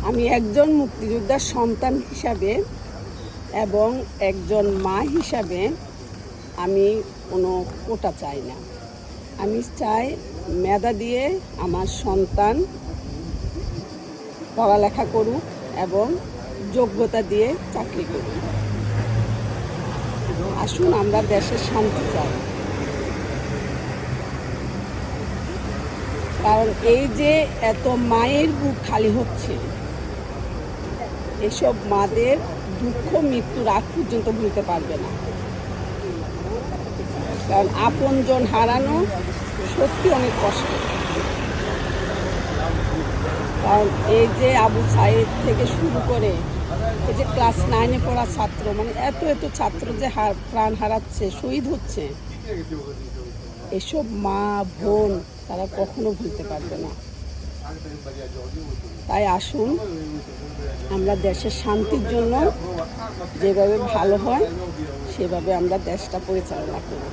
আমি একজন মুক্তিযোদ্ধার সন্তান হিসাবে এবং একজন মা হিসাবে আমি কোনো কোটা চাই না। আমি চাই মেধা দিয়ে আমার সন্তান পড়ালেখা করুক এবং যোগ্যতা দিয়ে চাকরি করুক। আসুন আমরা দেশের শান্তি চাই। কারণ এই যে এত মায়ের বুক খালি হচ্ছে, এসব মাদের দুঃখ মৃত্যুর আগ পর্যন্ত ভুলতে পারবে না। কারণ আপনজন হারানো সত্যি অনেক কষ্ট। কারণ এই যে আবু সাইদ থেকে শুরু করে এই যে ক্লাস 9-এ পড়া ছাত্র, মানে এত ছাত্র যে প্রাণ হারাচ্ছে, শহীদ হচ্ছে, এসব মা বোন তারা কখনো ভুলতে পারবে না। তাই আসুন আমরা দেশের শান্তির জন্য যেভাবে ভালো হয় সেভাবে আমরা দেশটা পরিচালনা করি।